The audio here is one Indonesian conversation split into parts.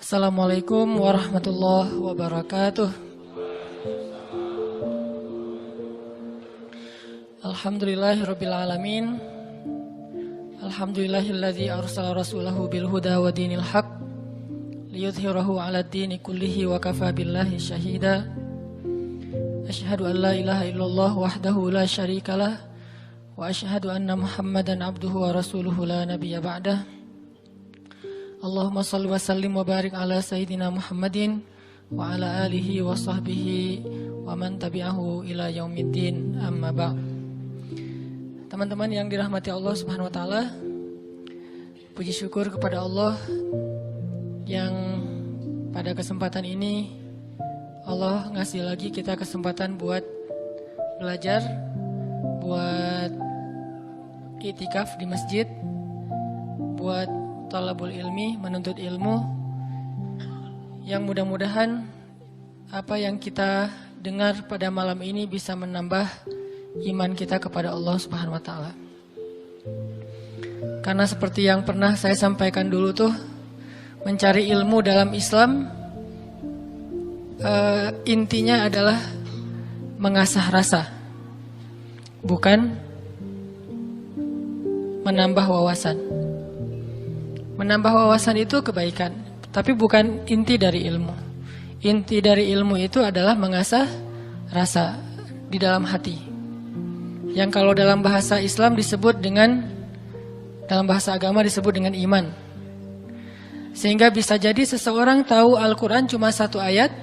Assalamualaikum warahmatullahi wabarakatuh. Alhamdulillahirabbil alamin. Alhamdulillahilladzi arsala rasulahu bil huda wa dinil haq liyudhhirahu 'alad dini kullihi wa kafa billahi syahida. Asyhadu an la ilaha illallah wahdahu la syarikalah wa asyhadu anna Muhammadan abduhu wa rasuluhu la nabiyya ba'dah. Allahumma salli wa sallim wa barik ala sayyidina Muhammadin wa ala alihi wa sahbihi wa man tabi'ahu ila yaumiddin, amma ba'. Teman-teman yang dirahmati Allah Subhanahu wa taala, puji syukur kepada Allah yang pada kesempatan ini Allah ngasih lagi kita kesempatan buat belajar, buat itikaf di masjid, buat talabul ilmi, menuntut ilmu, yang mudah-mudahan apa yang kita dengar pada malam ini bisa menambah iman kita kepada Allah Subhanahu wa taala. Karena seperti yang pernah saya sampaikan dulu tuh, mencari ilmu dalam Islam intinya adalah mengasah rasa, bukan menambah wawasan. Menambah wawasan itu kebaikan, tapi bukan inti dari ilmu. Inti dari ilmu itu adalah mengasah rasa di dalam hati. Yang kalau dalam bahasa Islam disebut dengan, dalam bahasa agama disebut dengan iman. Sehingga bisa jadi seseorang tahu Al-Quran cuma satu ayat,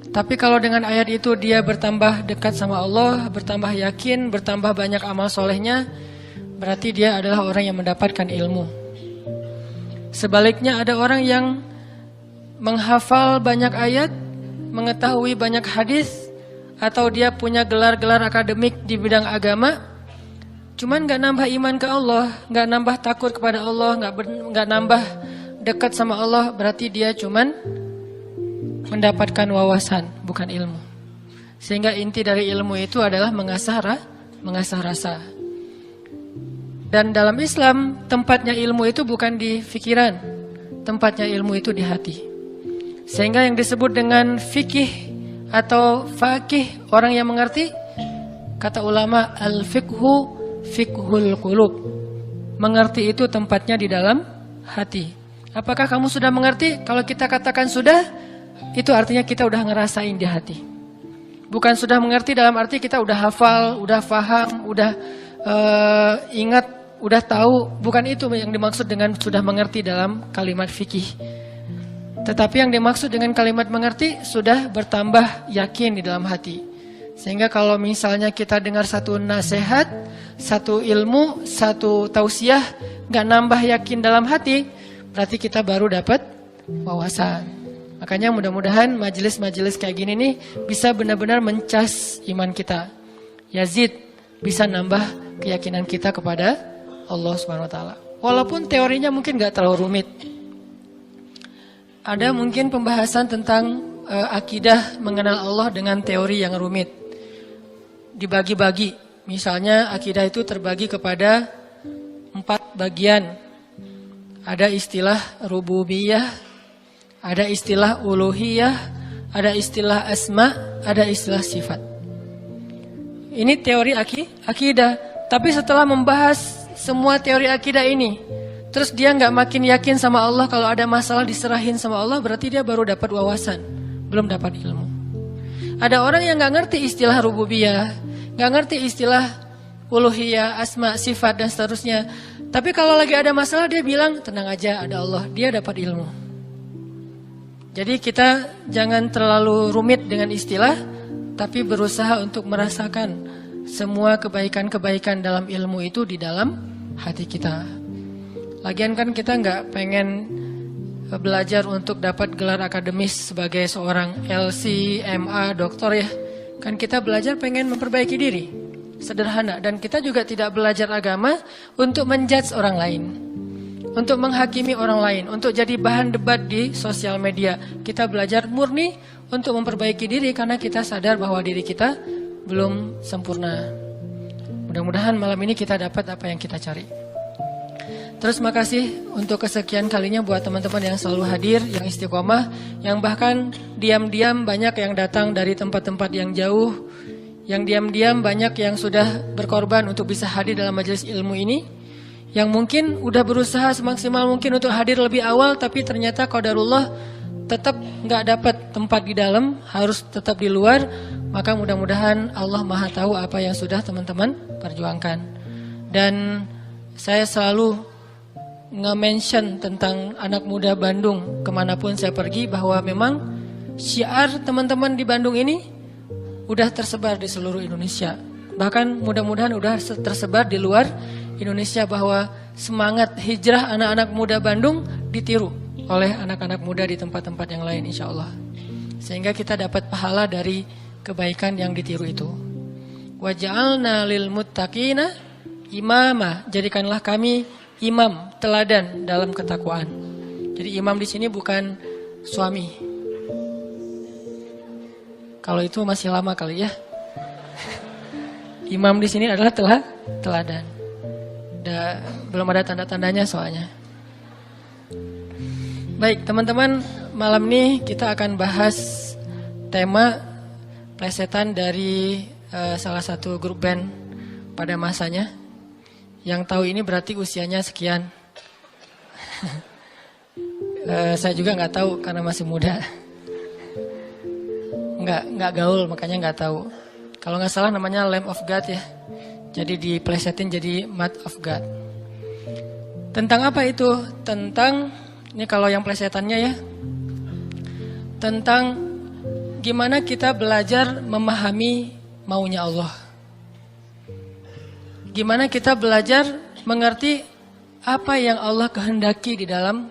tapi kalau dengan ayat itu dia bertambah dekat sama Allah, bertambah yakin, bertambah banyak amal solehnya, berarti dia adalah orang yang mendapatkan ilmu. Sebaliknya ada orang yang menghafal banyak ayat, mengetahui banyak hadis, atau dia punya gelar-gelar akademik di bidang agama, cuman gak nambah iman ke Allah, gak nambah takut kepada Allah, gak nambah dekat sama Allah, berarti dia cuman mendapatkan wawasan, bukan ilmu. Sehingga inti dari ilmu itu adalah mengasah rasa. Dan dalam Islam, tempatnya ilmu itu bukan di pikiran, tempatnya ilmu itu di hati. Sehingga yang disebut dengan fikih atau faqih, orang yang mengerti, kata ulama, al-fiqhu fiqhul qulub. Mengerti itu tempatnya di dalam hati. Apakah kamu sudah mengerti? Kalau kita katakan sudah, itu artinya kita udah ngerasain di hati. Bukan sudah mengerti dalam arti kita udah hafal, udah paham, udah ingat, udah tahu. Bukan itu yang dimaksud dengan sudah mengerti dalam kalimat fikih. Tetapi yang dimaksud dengan kalimat mengerti sudah bertambah yakin di dalam hati. Sehingga kalau misalnya kita dengar satu nasihat, satu ilmu, satu tausiah, gak nambah yakin dalam hati, berarti kita baru dapat wawasan. Makanya mudah-mudahan majelis-majelis kayak gini nih bisa benar-benar mencas iman kita. Yazid, bisa nambah keyakinan kita kepada Allah Subhanahu wa taala. Walaupun teorinya mungkin gak terlalu rumit. Ada mungkin pembahasan tentang akidah mengenal Allah dengan teori yang rumit. Dibagi-bagi. Misalnya akidah itu terbagi kepada 4 bagian. Ada istilah rububiyah, ada istilah uluhiyah, ada istilah asma, ada istilah sifat. Ini teori akidah. Tapi setelah membahas semua teori akidah ini, terus dia gak makin yakin sama Allah, kalau ada masalah diserahin sama Allah, berarti dia baru dapat wawasan, belum dapat ilmu. Ada orang yang gak ngerti istilah rububiyah, gak ngerti istilah uluhiyah, asma, sifat, dan seterusnya. Tapi kalau lagi ada masalah dia bilang, tenang aja ada Allah, dia dapat ilmu. Jadi kita jangan terlalu rumit dengan istilah, tapi berusaha untuk merasakan semua kebaikan-kebaikan dalam ilmu itu di dalam hati kita. Lagian kan kita nggak pengen belajar untuk dapat gelar akademis sebagai seorang LC, MA, doktor ya. Kan kita belajar pengen memperbaiki diri. Sederhana. Dan kita juga tidak belajar agama untuk menjudge orang lain, untuk menghakimi orang lain, untuk jadi bahan debat di sosial media. Kita belajar murni untuk memperbaiki diri karena kita sadar bahwa diri kita belum sempurna. Mudah-mudahan malam ini kita dapat apa yang kita cari. Terus makasih untuk kesekian kalinya buat teman-teman yang selalu hadir, yang istiqomah, yang bahkan diam-diam banyak yang datang dari tempat-tempat yang jauh, yang diam-diam banyak yang sudah berkorban untuk bisa hadir dalam majelis ilmu ini, yang mungkin udah berusaha semaksimal mungkin untuk hadir lebih awal, tapi ternyata qadarullah tetap nggak dapat tempat di dalam, harus tetap di luar. Maka mudah-mudahan Allah Maha tahu apa yang sudah teman-teman perjuangkan. Dan saya selalu nge-mention tentang anak muda Bandung kemanapun saya pergi, bahwa memang syiar teman-teman di Bandung ini udah tersebar di seluruh Indonesia. Bahkan mudah-mudahan udah tersebar di luar Indonesia, bahwa semangat hijrah anak-anak muda Bandung ditiru oleh anak-anak muda di tempat-tempat yang lain insya Allah. Sehingga kita dapat pahala dari kebaikan yang ditiru itu. Waja'alna lil muttaqina imama, jadikanlah kami imam, teladan dalam ketakwaan. Jadi imam di sini bukan suami. Kalau itu masih lama kali ya. Imam di sini adalah teladan. Belum ada tanda-tandanya soalnya. Baik teman-teman, malam ini kita akan bahas tema plesetan dari salah satu grup band pada masanya. Yang tahu ini berarti usianya sekian. Saya juga nggak tahu karena masih muda. Nggak gaul makanya nggak tahu. Kalau nggak salah namanya Lamb of God ya. Jadi diplesetin jadi Mud of God. Tentang apa itu? Tentang, ini kalau yang plesetannya ya, tentang gimana kita belajar memahami maunya Allah. Gimana kita belajar mengerti apa yang Allah kehendaki di dalam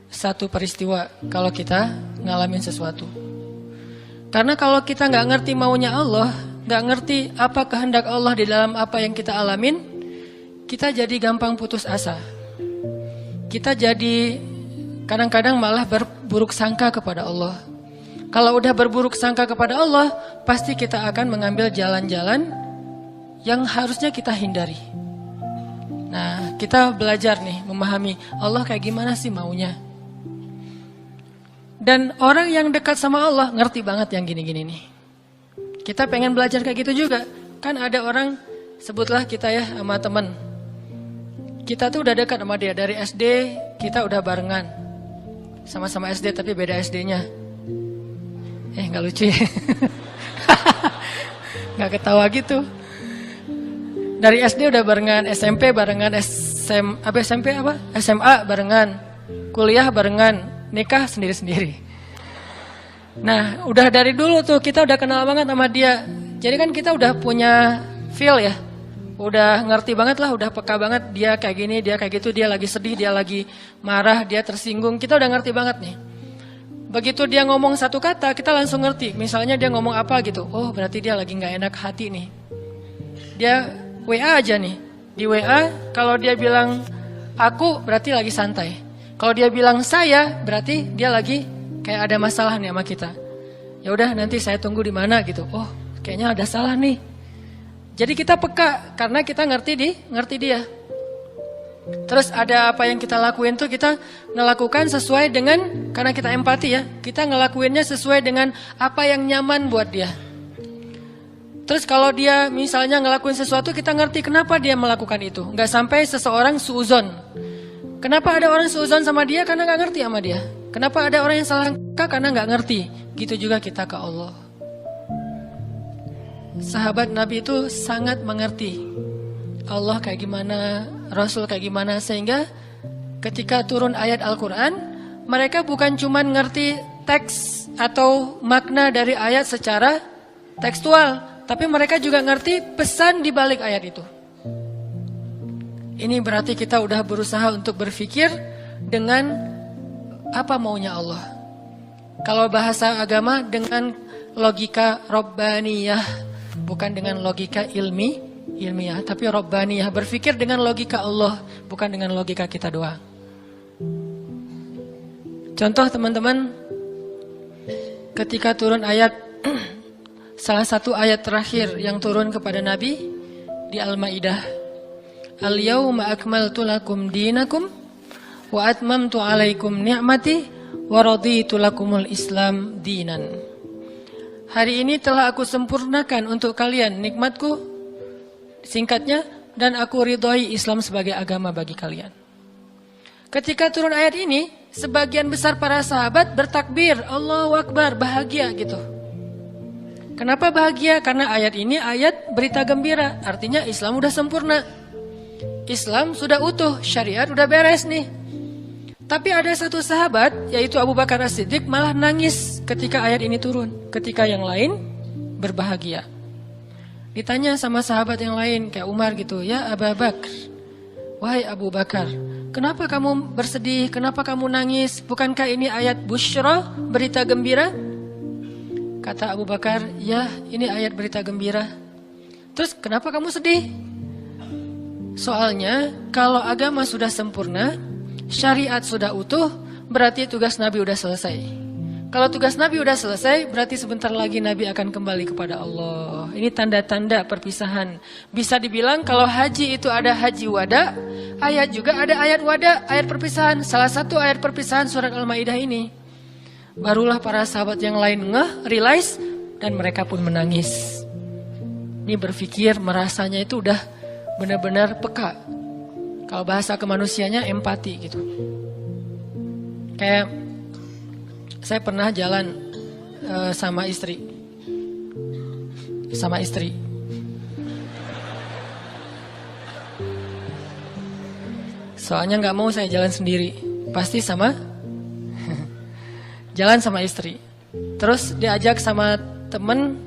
satu peristiwa kalau kita ngalamin sesuatu. Karena kalau kita nggak ngerti maunya Allah, nggak ngerti apa kehendak Allah di dalam apa yang kita alamin, kita jadi gampang putus asa. Kita jadi kadang-kadang malah berburuk sangka kepada Allah. Kalau udah berburuk sangka kepada Allah, pasti kita akan mengambil jalan-jalan yang harusnya kita hindari. Nah, kita belajar nih memahami Allah kayak gimana sih maunya. Dan orang yang dekat sama Allah ngerti banget yang gini-gini nih. Kita pengen belajar kayak gitu juga. Kan ada orang, sebutlah kita ya sama teman. Kita tuh udah dekat sama dia dari SD, kita udah barengan. Sama-sama SD tapi beda SD-nya. Nggak lucu ya. Nggak ketawa gitu. Dari SD udah barengan, SMP barengan, SMA barengan, kuliah barengan, nikah sendiri-sendiri. Nah, udah dari dulu tuh kita udah kenal banget sama dia. Jadi kan kita udah punya feel ya. Udah ngerti banget lah, udah peka banget dia kayak gini, dia kayak gitu, dia lagi sedih, dia lagi marah, dia tersinggung. Kita udah ngerti banget nih. Begitu dia ngomong satu kata, kita langsung ngerti. Misalnya dia ngomong apa gitu, oh berarti dia lagi gak enak hati nih. Dia WA aja nih. Di WA kalau dia bilang aku berarti lagi santai. Kalau dia bilang saya berarti dia lagi kayak ada masalah nih sama kita. Ya udah nanti saya tunggu di mana gitu. Oh, kayaknya ada salah nih. Jadi kita peka karena kita ngerti dia. Terus ada apa yang kita lakuin tuh kita ngelakukan sesuai dengan, karena kita empati ya. Kita ngelakuinnya sesuai dengan apa yang nyaman buat dia. Terus kalau dia misalnya ngelakuin sesuatu, kita ngerti kenapa dia melakukan itu. Nggak sampai seseorang suuzon. Kenapa ada orang suuzon sama dia? Karena nggak ngerti sama dia. Kenapa ada orang yang salah sangka? Karena nggak ngerti. Gitu juga kita ke Allah. Sahabat Nabi itu sangat mengerti Allah kayak gimana, Rasul kayak gimana. Sehingga ketika turun ayat Al-Quran, mereka bukan cuma ngerti teks atau makna dari ayat secara tekstual, tapi mereka juga ngerti pesan di balik ayat itu. Ini berarti kita udah berusaha untuk berpikir dengan apa maunya Allah. Kalau bahasa agama dengan logika Rabbaniyah, bukan dengan logika ilmiah, tapi Rabbaniyah, berpikir dengan logika Allah, bukan dengan logika kita doang. Contoh teman-teman, ketika turun ayat salah satu ayat terakhir yang turun kepada Nabi di Al-Maidah. Al-yawma akmaltu lakum dinakum wa atmamtu alaikum ni'mati wa raditu lakumul Islam dinan. Hari ini telah aku sempurnakan untuk kalian nikmatku, singkatnya, dan aku ridhoi Islam sebagai agama bagi kalian. Ketika turun ayat ini, sebagian besar para sahabat bertakbir, Allahu Akbar, bahagia gitu. Kenapa bahagia? Karena ayat ini ayat berita gembira, artinya Islam udah sempurna. Islam sudah utuh, syariat udah beres nih. Tapi ada satu sahabat, yaitu Abu Bakar As-Siddiq, malah nangis ketika ayat ini turun. Ketika yang lain berbahagia. Ditanya sama sahabat yang lain, kayak Umar gitu, ya Abu Bakar, wahai Abu Bakar, kenapa kamu bersedih, kenapa kamu nangis? Bukankah ini ayat busyra, berita gembira? Kata Abu Bakar, ya ini ayat berita gembira. Terus kenapa kamu sedih? Soalnya kalau agama sudah sempurna, syariat sudah utuh, berarti tugas Nabi udah selesai. Kalau tugas Nabi udah selesai, berarti sebentar lagi Nabi akan kembali kepada Allah. Ini tanda-tanda perpisahan. Bisa dibilang kalau haji itu ada haji wada, ayat juga ada ayat wada, ayat perpisahan. Salah satu ayat perpisahan surat Al-Maidah ini. Barulah para sahabat yang lain realize, dan mereka pun menangis. Ini berpikir, merasanya itu udah benar-benar peka. Kalau bahasa kemanusianya empati gitu. Kayak saya pernah jalan sama istri. Soalnya nggak mau saya jalan sendiri, pasti jalan sama istri. Terus diajak sama temen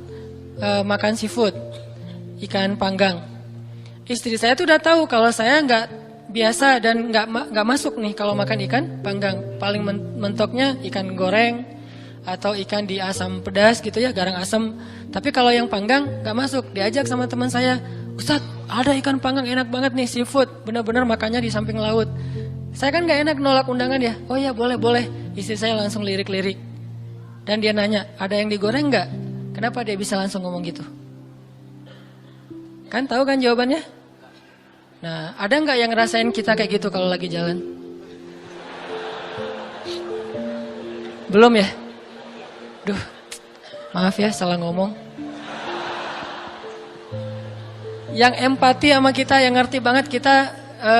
makan seafood, ikan panggang. Istri saya tuh udah tahu kalau saya nggak biasa dan nggak masuk nih kalau makan ikan panggang. Paling mentoknya ikan goreng atau ikan di asam pedas gitu ya, garang asam. Tapi kalau yang panggang nggak masuk. Diajak sama teman saya, Ustadz ada ikan panggang enak banget nih, seafood, bener-bener makannya di samping laut. Saya kan nggak enak nolak undangan ya. Oh ya boleh. Istri saya langsung lirik-lirik. Dan dia nanya, ada yang digoreng nggak? Kenapa dia bisa langsung ngomong gitu? Kan tahu kan jawabannya? Nah, ada nggak yang ngerasain kita kayak gitu kalau lagi jalan? Belum ya? Duh, maaf ya salah ngomong. Yang empati sama kita, yang ngerti banget kita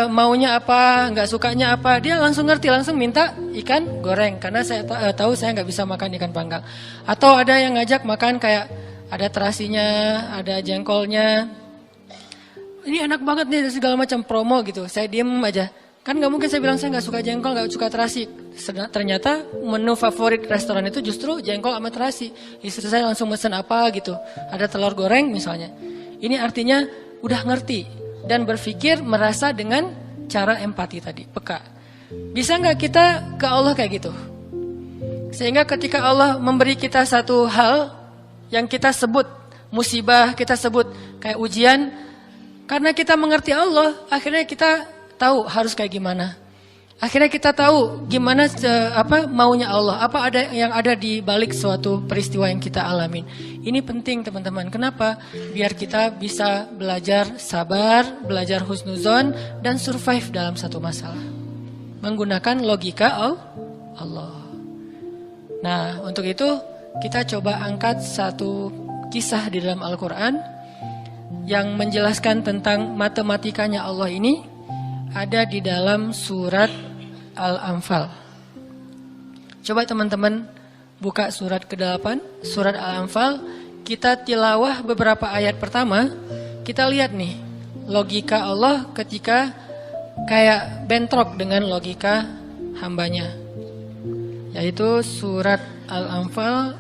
maunya apa, nggak sukanya apa, dia langsung ngerti, langsung minta ikan goreng. Karena saya tahu saya nggak bisa makan ikan panggang. Atau ada yang ngajak makan kayak ada terasinya, ada jengkolnya. Ini enak banget nih, segala macam promo gitu. Saya diem aja. Kan nggak mungkin saya bilang saya nggak suka jengkol, nggak suka terasi. Ternyata menu favorit restoran itu justru jengkol sama terasi. Istri saya langsung mesen apa gitu. Ada telur goreng misalnya. Ini artinya udah ngerti dan berpikir, merasa dengan cara empati tadi, peka. Bisa nggak kita ke Allah kayak gitu? Sehingga ketika Allah memberi kita satu hal yang kita sebut musibah, kita sebut kayak ujian, karena kita mengerti Allah, akhirnya kita tahu harus kayak gimana. Akhirnya kita tahu gimana maunya Allah, apa yang ada di balik suatu peristiwa yang kita alamin. Ini penting teman-teman. Kenapa? Biar kita bisa belajar sabar, belajar husnuzon, dan survive dalam satu masalah. Menggunakan logika Allah. Nah, untuk itu kita coba angkat satu kisah di dalam Al-Quran yang menjelaskan tentang matematikanya Allah ini, ada di dalam surat Al-Anfal. Coba teman-teman buka surat ke-8, surat Al-Anfal. Kita tilawah beberapa ayat pertama. Kita lihat nih logika Allah ketika kayak bentrok dengan logika hambanya. Yaitu surat Al-Anfal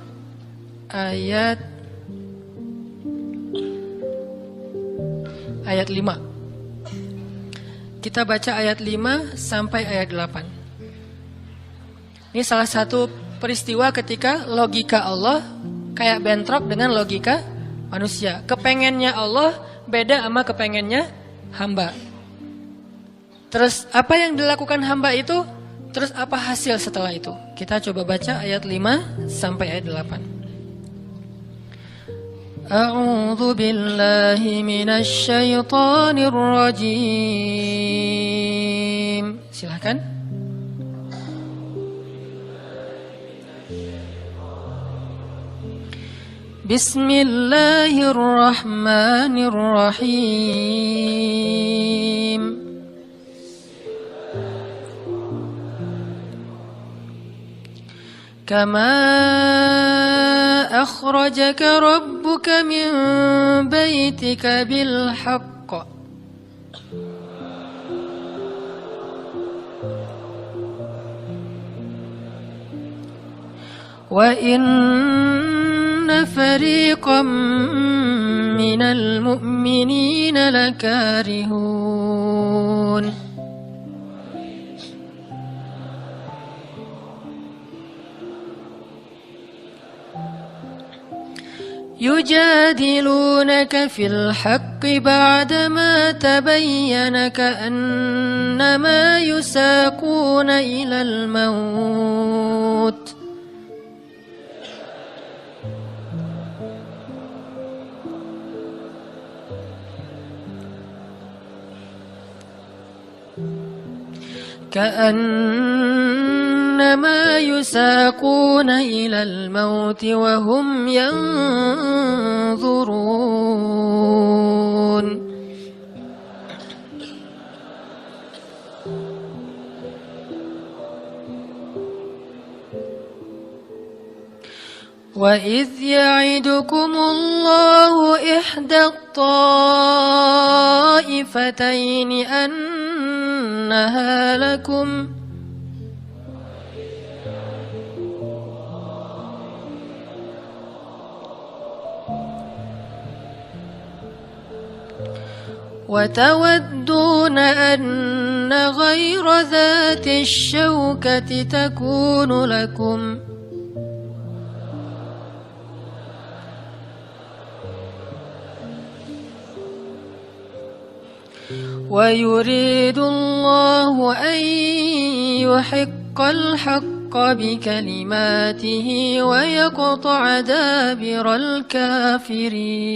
ayat 5. Kita baca ayat 5 sampai ayat 8. Ini salah satu peristiwa ketika logika Allah kayak bentrok dengan logika manusia. Kepengennya Allah beda sama kepengennya hamba. Terus apa yang dilakukan hamba itu? Terus apa hasil setelah itu? Kita coba baca ayat 5 sampai ayat 8. A'udzu billahi minasy syaithanir rajim. Silakan. Bismillahirrahmanirrahim. Kama akhrajaka rabbuka min baitika bil haqq wa inna fariqam minal mu'minina lakarihun. يجادلونك في الحق بعدما تبين كأنما يساقون إلى الموت كأنما يساقون إلى الموت وهم ينظرون وإذ يعدكم الله إحدى الطائفتين أنها لكم وتودون أن غير ذات الشوكة تكون لكم ويريد الله أن يحق الحق بكلماته ويقطع دابر الكافرين.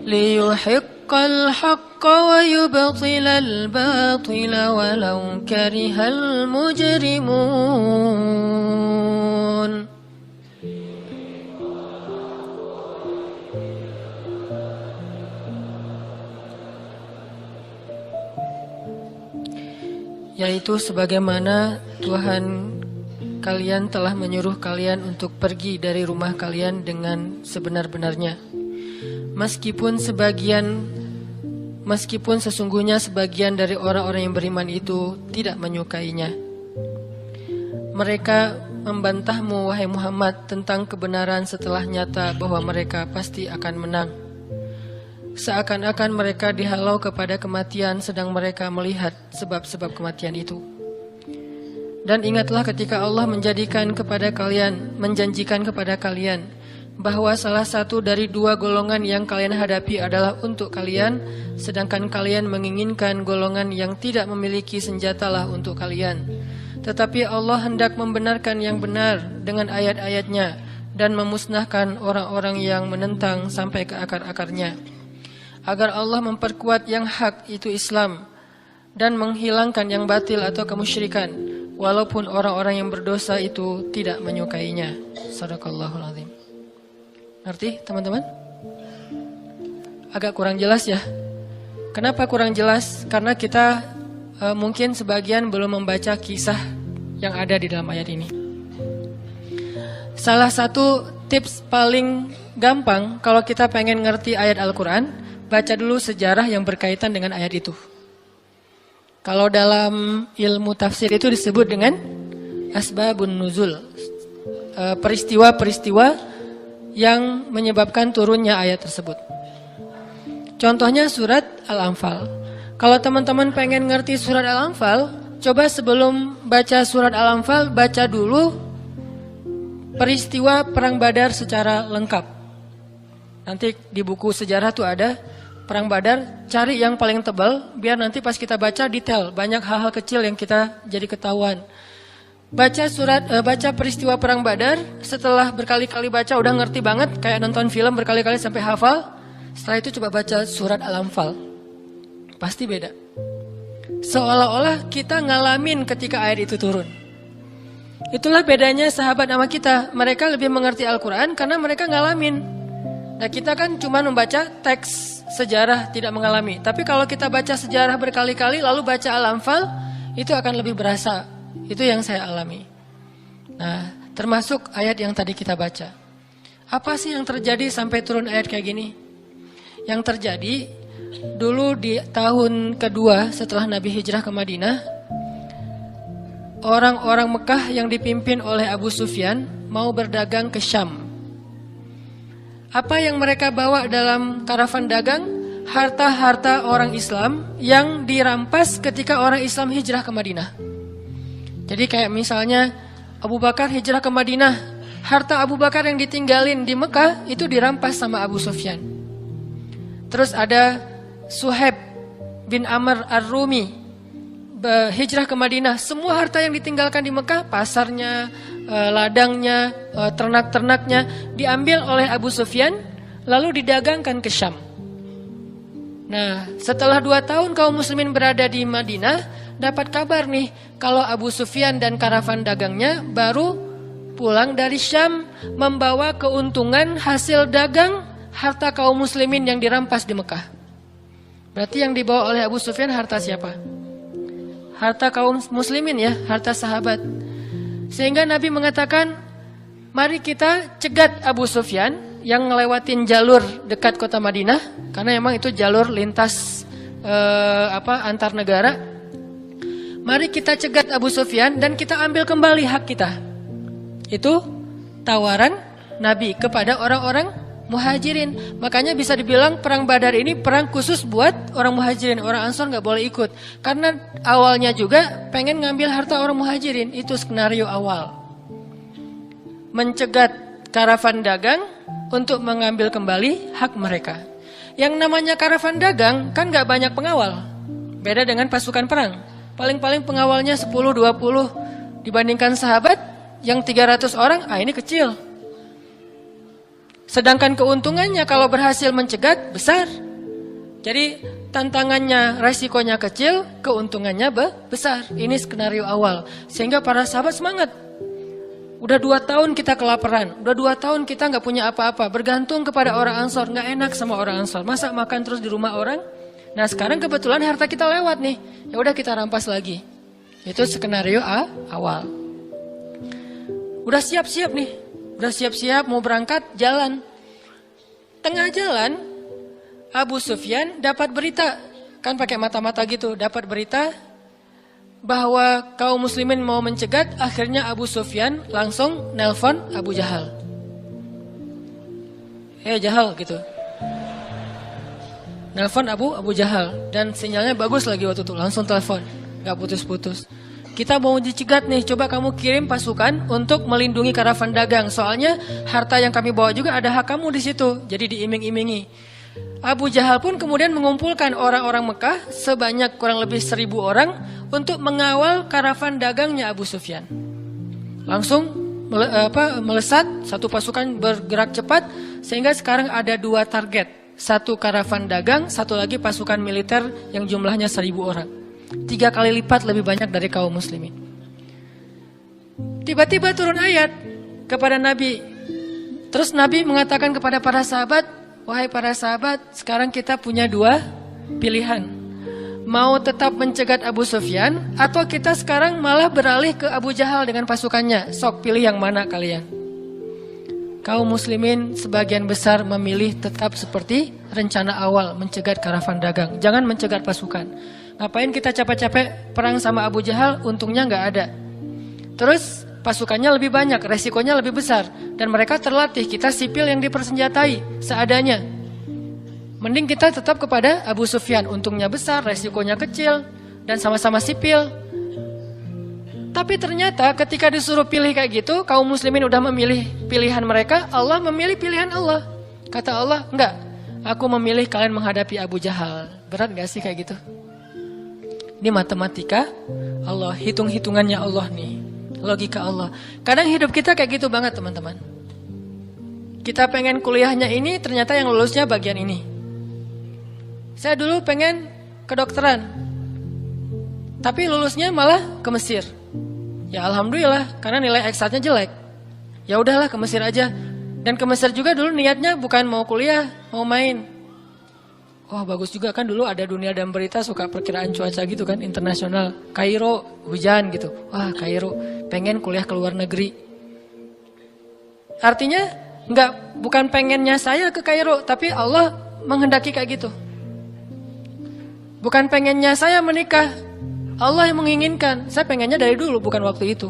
ليحق الحق ويبطل الباطل ولو كره المجرمون. Yaitu sebagaimana Tuhan kalian telah menyuruh kalian untuk pergi dari rumah kalian dengan sebenar-benarnya. Meskipun sesungguhnya sebagian dari orang-orang yang beriman itu tidak menyukainya. Mereka membantahmu wahai Muhammad tentang kebenaran setelah nyata bahwa mereka pasti akan menang. Seakan-akan mereka dihalau kepada kematian sedang mereka melihat sebab-sebab kematian itu. Dan ingatlah ketika Allah menjanjikan kepada kalian bahwa salah satu dari dua golongan yang kalian hadapi adalah untuk kalian, sedangkan kalian menginginkan golongan yang tidak memiliki senjatalah untuk kalian. Tetapi Allah hendak membenarkan yang benar dengan ayat-ayatnya dan memusnahkan orang-orang yang menentang sampai ke akar-akarnya, agar Allah memperkuat yang hak itu Islam dan menghilangkan yang batil atau kemusyrikan, walaupun orang-orang yang berdosa itu tidak menyukainya. Shadaqallahul azim. Ngerti teman-teman? Agak kurang jelas ya. Kenapa kurang jelas? Karena kita mungkin sebagian belum membaca kisah yang ada di dalam ayat ini. Salah satu tips paling gampang kalau kita pengen ngerti ayat Al-Quran, baca dulu sejarah yang berkaitan dengan ayat itu. Kalau dalam ilmu tafsir itu disebut dengan asbabun nuzul, peristiwa-peristiwa yang menyebabkan turunnya ayat tersebut. Contohnya surat Al-Anfal. Kalau teman-teman pengen ngerti surat Al-Anfal, coba sebelum baca surat Al-Anfal, baca dulu peristiwa Perang Badar secara lengkap. Nanti di buku sejarah tuh ada perang Badar, cari yang paling tebal biar nanti pas kita baca detail, banyak hal-hal kecil yang kita jadi ketahuan. Baca peristiwa perang Badar, setelah berkali-kali baca udah ngerti banget, kayak nonton film berkali-kali sampai hafal. Setelah itu coba baca surat Al-Anfal. Pasti beda. Seolah-olah kita ngalamin ketika ayat itu turun. Itulah bedanya sahabat sama kita. Mereka lebih mengerti Al-Quran karena mereka ngalamin. Nah, kita kan cuma membaca teks sejarah, tidak mengalami. Tapi kalau kita baca sejarah berkali-kali lalu baca Al-Anfal, itu akan lebih berasa. Itu yang saya alami. Nah, termasuk ayat yang tadi kita baca. Apa sih yang terjadi sampai turun ayat kayak gini? Yang terjadi dulu di tahun kedua setelah Nabi hijrah ke Madinah, orang-orang Mekah yang dipimpin oleh Abu Sufyan mau berdagang ke Syam. Apa yang mereka bawa dalam karavan dagang? Harta-harta orang Islam yang dirampas ketika orang Islam hijrah ke Madinah. Jadi kayak misalnya Abu Bakar hijrah ke Madinah, harta Abu Bakar yang ditinggalin di Mekah itu dirampas sama Abu Sufyan. Terus ada Suhaib bin Amr Ar-Rumi hijrah ke Madinah, semua harta yang ditinggalkan di Mekah, pasarnya, ladangnya, ternak-ternaknya diambil oleh Abu Sufyan lalu didagangkan ke Syam. Nah, setelah 2 tahun kaum muslimin berada di Madinah, dapat kabar nih kalau Abu Sufyan dan karavan dagangnya baru pulang dari Syam membawa keuntungan hasil dagang harta kaum muslimin yang dirampas di Mekah. Berarti yang dibawa oleh Abu Sufyan harta siapa? Harta kaum muslimin ya, harta sahabat. Sehingga Nabi mengatakan, mari kita cegat Abu Sufyan yang ngelewatin jalur dekat kota Madinah, karena memang itu jalur lintas antar negara. Mari kita cegat Abu Sufyan dan kita ambil kembali hak kita. Itu tawaran Nabi kepada orang-orang Muhajirin. Makanya bisa dibilang perang Badar ini perang khusus buat orang Muhajirin. Orang Ansor nggak boleh ikut. Karena awalnya juga pengen ngambil harta orang Muhajirin. Itu skenario awal. Mencegat karavan dagang untuk mengambil kembali hak mereka. Yang namanya karavan dagang kan nggak banyak pengawal. Beda dengan pasukan perang. Paling-paling pengawalnya 10-20 dibandingkan sahabat yang 300 orang, ini kecil. Sedangkan keuntungannya kalau berhasil mencegat besar. Jadi tantangannya, resikonya kecil, keuntungannya besar. Ini skenario awal. Sehingga para sahabat semangat. Udah 2 tahun kita kelaparan, udah 2 tahun kita nggak punya apa-apa, bergantung kepada orang Ansor, nggak enak sama orang Ansor. Masa makan terus di rumah orang? Nah sekarang kebetulan harta kita lewat nih, ya udah kita rampas lagi. Itu skenario awal. Udah siap-siap nih, udah siap-siap mau berangkat jalan. Tengah jalan, Abu Sufyan dapat berita, kan pakai mata-mata gitu, dapat berita bahwa kaum muslimin mau mencegat. Akhirnya Abu Sufyan langsung nelpon Abu Jahal. Jahal gitu. Nelpon Abu Jahal. Dan sinyalnya bagus lagi waktu itu. Langsung telepon. Gak putus-putus. Kita mau dicegat nih. Coba kamu kirim pasukan untuk melindungi karavan dagang. Soalnya harta yang kami bawa juga ada hak kamu di situ. Jadi diiming-imingi. Abu Jahal pun kemudian mengumpulkan orang-orang Mekah sebanyak kurang lebih 1000 orang untuk mengawal karavan dagangnya Abu Sufyan. Langsung melesat, satu pasukan bergerak cepat sehingga sekarang ada 2 target. Satu karavan dagang, satu lagi pasukan militer yang jumlahnya 1000 orang. 3 kali lipat lebih banyak dari kaum muslimin. Tiba-tiba turun ayat kepada Nabi. Terus Nabi mengatakan kepada para sahabat, wahai para sahabat, sekarang kita punya 2 pilihan. Mau tetap mencegat Abu Sufyan, atau kita sekarang malah beralih ke Abu Jahal dengan pasukannya. Sok pilih yang mana kalian. Kaum muslimin sebagian besar memilih tetap seperti rencana awal, mencegat karavan dagang. Jangan mencegat pasukan. Ngapain kita capek-capek perang sama Abu Jahal, untungnya nggak ada. Terus pasukannya lebih banyak, resikonya lebih besar. Dan mereka terlatih, kita sipil yang dipersenjatai seadanya. Mending kita tetap kepada Abu Sufyan, untungnya besar, resikonya kecil, dan sama-sama sipil. Tapi ternyata ketika disuruh pilih kayak gitu, kaum muslimin udah memilih pilihan mereka, Allah memilih pilihan Allah. Kata Allah, enggak, aku memilih kalian menghadapi Abu Jahal. Berat gak sih kayak gitu? Ini matematika Allah, hitung-hitungannya Allah nih. Logika Allah. Kadang hidup kita kayak gitu banget teman-teman. Kita pengen kuliahnya ini, ternyata yang lulusnya bagian ini. Saya dulu pengen kedokteran, tapi lulusnya malah ke Mesir. Ya alhamdulillah, karena nilai eksatnya jelek. Ya udahlah ke Mesir aja. Dan ke Mesir juga dulu niatnya bukan mau kuliah, mau main. Wah bagus juga kan dulu ada Dunia dan Berita suka perkiraan cuaca gitu kan, internasional. Kairo hujan gitu. Wah Kairo, pengen kuliah ke luar negeri. Artinya bukan pengennya saya ke Kairo, tapi Allah menghendaki kayak gitu. Bukan pengennya saya menikah, Allah yang menginginkan. Saya pengennya dari dulu, bukan waktu itu.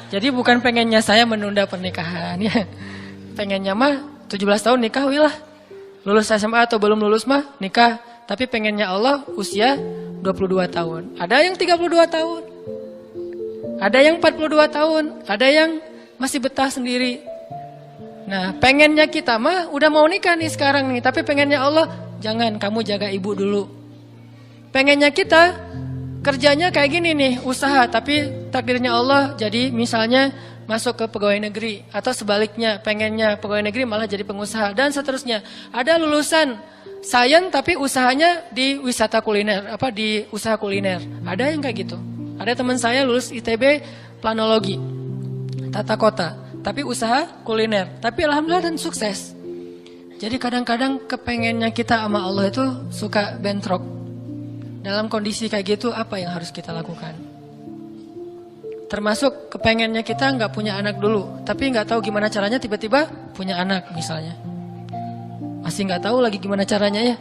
Jadi bukan pengennya saya menunda pernikahan ya. Pengennya mah 17 tahun nikah wilah. Lulus SMA atau belum lulus mah nikah. Tapi pengennya Allah usia 22 tahun. Ada yang 32 tahun. Ada yang 42 tahun. Ada yang masih betah sendiri. Nah pengennya kita mah udah mau nikah nih sekarang nih. Tapi pengennya Allah, jangan, kamu jaga ibu dulu. Pengennya kita kerjanya kayak gini nih, usaha. Tapi takdirnya Allah jadi misalnya masuk ke pegawai negeri. Atau sebaliknya, pengennya pegawai negeri malah jadi pengusaha. Dan seterusnya. Ada lulusan sains tapi usahanya di wisata kuliner. Di usaha kuliner. Ada yang kayak gitu. Ada teman saya lulus ITB planologi, tata kota. Tapi usaha kuliner. Tapi alhamdulillah dan sukses. Jadi kadang-kadang kepengennya kita sama Allah itu suka bentrok. Dalam kondisi kayak gitu apa yang harus kita lakukan? Termasuk kepengennya kita nggak punya anak dulu, tapi nggak tahu gimana caranya tiba-tiba punya anak misalnya. Masih nggak tahu lagi gimana caranya ya.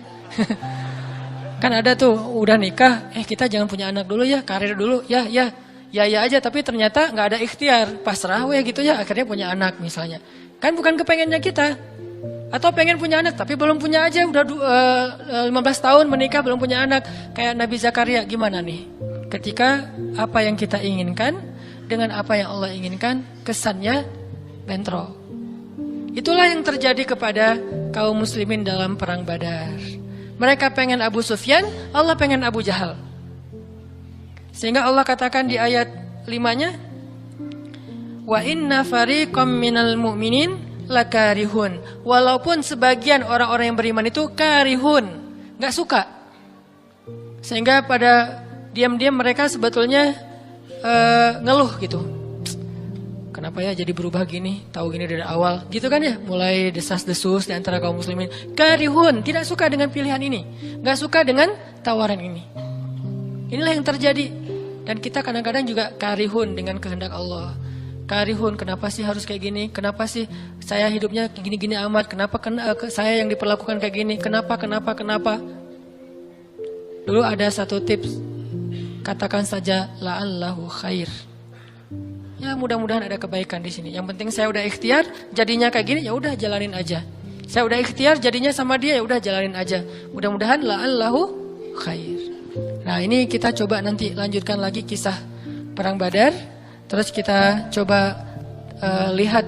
Kan ada tuh udah nikah, kita jangan punya anak dulu ya, karir dulu ya aja, tapi ternyata nggak ada ikhtiar, pasrah ya gitu ya, akhirnya punya anak misalnya. Kan bukan kepengennya kita. Atau pengen punya anak tapi belum punya aja, udah 15 tahun menikah belum punya anak. Kayak Nabi Zakaria, gimana nih? Ketika apa yang kita inginkan dengan apa yang Allah inginkan, kesannya bentrok. Itulah yang terjadi kepada kaum muslimin dalam perang Badar. Mereka pengen Abu Sufyan, Allah pengen Abu Jahal. Sehingga Allah katakan di ayat 5-nya, wa inna fariqam minal mu'minin lakarihun. Walaupun sebagian orang-orang yang beriman itu karihun, gak suka. Sehingga pada diam-diam mereka sebetulnya ngeluh gitu. Kenapa ya jadi berubah gini, tahu gini dari awal gitu kan ya. Mulai desas-desus di antara kaum muslimin. Karihun, tidak suka dengan pilihan ini, gak suka dengan tawaran ini. Inilah yang terjadi. Dan kita kadang-kadang juga karihun dengan kehendak Allah. Karihun, kenapa sih harus kayak gini? Kenapa sih saya hidupnya gini-gini amat? Kenapa saya yang diperlakukan kayak gini? Kenapa? Dulu ada satu tips, katakan saja la'allahu khair. Ya mudah-mudahan ada kebaikan di sini. Yang penting saya udah ikhtiar, jadinya kayak gini, ya udah jalanin aja. Saya udah ikhtiar, jadinya sama dia, ya udah jalanin aja. Mudah-mudahan la'allahu khair. Nah ini kita coba nanti lanjutkan lagi kisah perang Badar. Terus kita coba lihat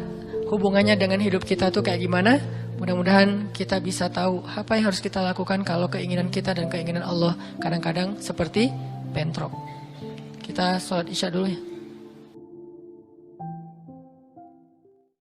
hubungannya dengan hidup kita tuh kayak gimana. Mudah-mudahan kita bisa tahu apa yang harus kita lakukan kalau keinginan kita dan keinginan Allah kadang-kadang seperti bentrok. Kita sholat isya dulu ya.